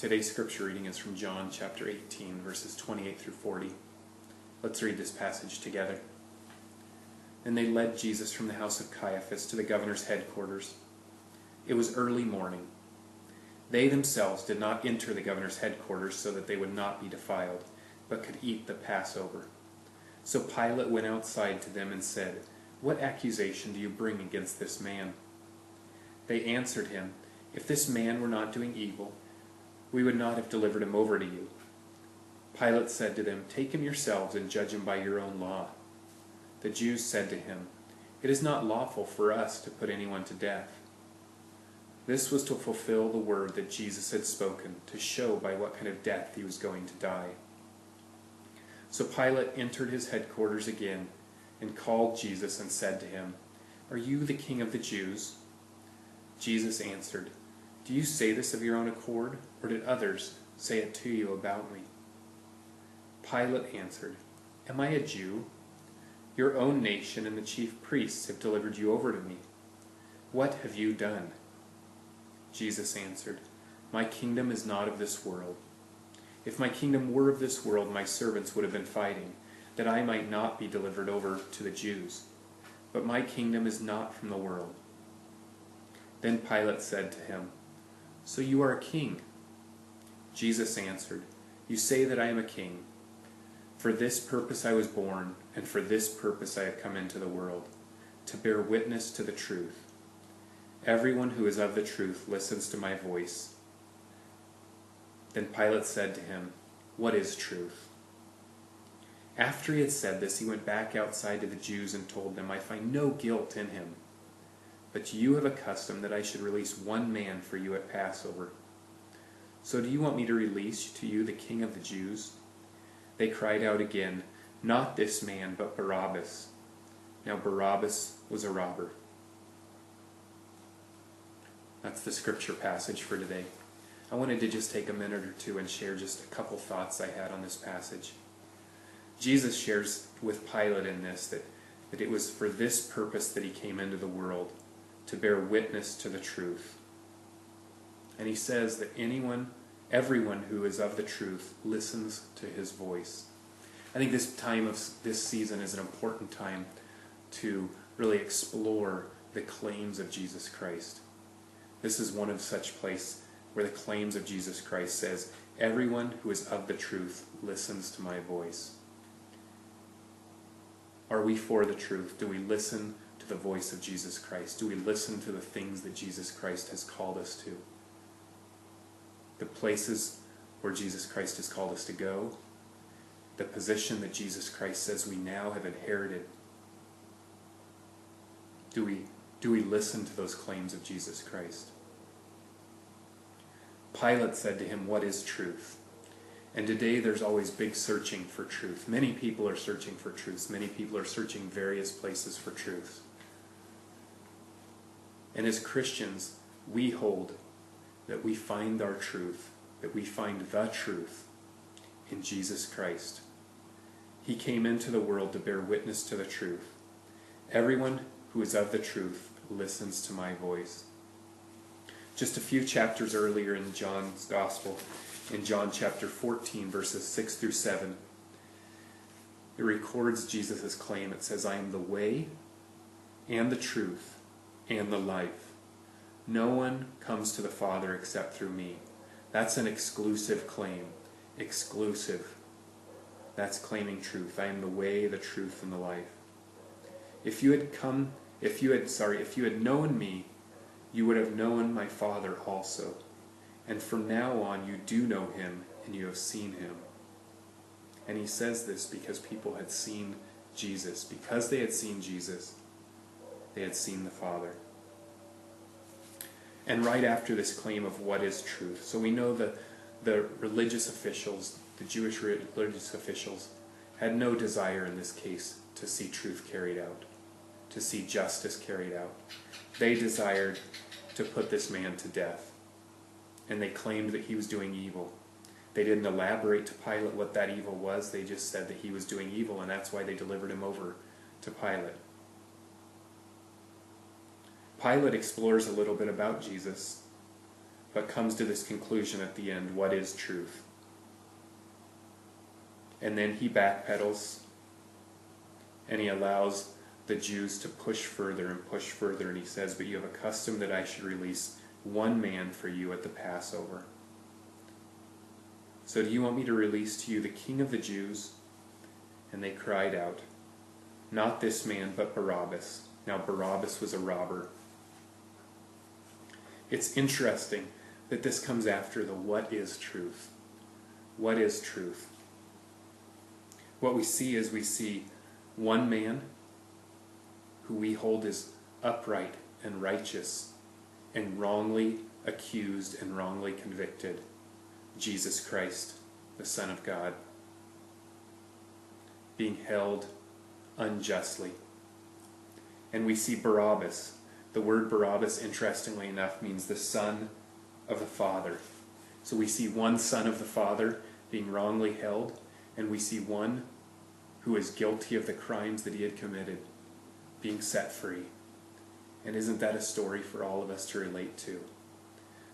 Today's scripture reading is from John chapter 18, verses 28 through 40. Let's read this passage together. And they led Jesus from the house of Caiaphas to the governor's headquarters. It was early morning. They themselves did not enter the governor's headquarters so that they would not be defiled, but could eat the Passover. So Pilate went outside to them and said, "What accusation do you bring against this man?" They answered him, "If this man were not doing evil, we would not have delivered him over to you." Pilate said to them, "Take him yourselves and judge him by your own law." The Jews said to him, "It is not lawful for us to put anyone to death." This was to fulfill the word that Jesus had spoken, to show by what kind of death he was going to die. So Pilate entered his headquarters again and called Jesus and said to him, "Are you the king of the Jews?" Jesus answered, "Do you say this of your own accord, or did others say it to you about me?" Pilate answered, "Am I a Jew? Your own nation and the chief priests have delivered you over to me. What have you done?" Jesus answered, "My kingdom is not of this world. If my kingdom were of this world, my servants would have been fighting, that I might not be delivered over to the Jews. But my kingdom is not from the world." Then Pilate said to him, "So you are a king?" Jesus answered, "You say that I am a king. For this purpose I was born, and for this purpose I have come into the world, to bear witness to the truth. Everyone who is of the truth listens to my voice." Then Pilate said to him, "What is truth?" After he had said this, he went back outside to the Jews and told them, "I find no guilt in him. But you have a custom that I should release one man for you at Passover. So do you want me to release to you the king of the Jews?" They cried out again, "Not this man, but Barabbas." Now Barabbas was a robber. That's the scripture passage for today. I wanted to just take a minute or two and share just a couple thoughts I had on this passage. Jesus shares with Pilate in this that it was for this purpose that he came into the world, to bear witness to the truth. And he says that everyone who is of the truth listens to his voice. I think this season is an important time to really explore the claims of Jesus Christ. This is one of such places where the claims of Jesus Christ says, "Everyone who is of the truth listens to my voice." Are we for the truth? Do we listen to the voice of Jesus Christ? Do we listen to the things that Jesus Christ has called us to? The places where Jesus Christ has called us to go, the position that Jesus Christ says we now have inherited. Do we listen to those claims of Jesus Christ? Pilate said to him, "What is truth?" And today there's always big searching for truth. Many people are searching for truths. Many people are searching various places for truth. And as Christians, we hold that we find our truth, that we find the truth in Jesus Christ. He came into the world to bear witness to the truth. Everyone who is of the truth listens to my voice. Just a few chapters earlier in John's Gospel, in John chapter 14, verses 6 through 7, it records Jesus' claim. It says, "I am the way and the truth and the life. No one comes to the Father except through me." That's an exclusive claim. Exclusive. That's claiming truth. I am the way, the truth, and the life. If you had known me, you would have known my Father also. And from now on you do know him, and you have seen him. And he says this because people had seen Jesus. Because they had seen Jesus, they had seen the Father. And right after this claim of what is truth, so we know the religious officials, the Jewish religious officials, had no desire in this case to see truth carried out, to see justice carried out. They desired to put this man to death. And they claimed that he was doing evil. They didn't elaborate to Pilate what that evil was. They just said that he was doing evil, and that's why they delivered him over to Pilate. Pilate explores a little bit about Jesus. but comes to this conclusion at the end: what is truth? And then he backpedals, and he allows the Jews to push further, and he says, but you have a custom that I should release one man for you at the Passover. So do you want me to release to you the King of the Jews? And they cried out, not this man, but Barabbas. Now Barabbas was a robber. It's interesting that this comes after the what is truth. What is truth? What we see one man who we hold as upright and righteous and wrongly accused and wrongly convicted, Jesus Christ, the Son of God, being held unjustly. And we see Barabbas. The word Barabbas, interestingly enough, means the son of the Father. So we see one son of the Father being wrongly held, and we see one who is guilty of the crimes that he had committed being set free. And isn't that a story for all of us to relate to?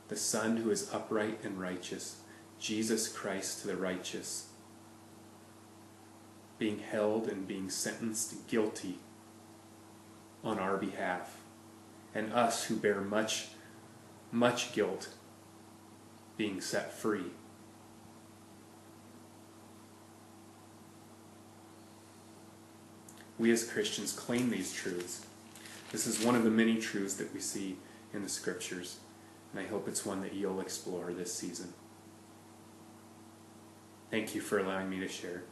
The Son who is upright and righteous, Jesus Christ the righteous, being held and being sentenced guilty on our behalf, and us who bear much, much guilt being set free. We as Christians claim these truths. This is one of the many truths that we see in the Scriptures, and I hope it's one that you'll explore this season. Thank you for allowing me to share.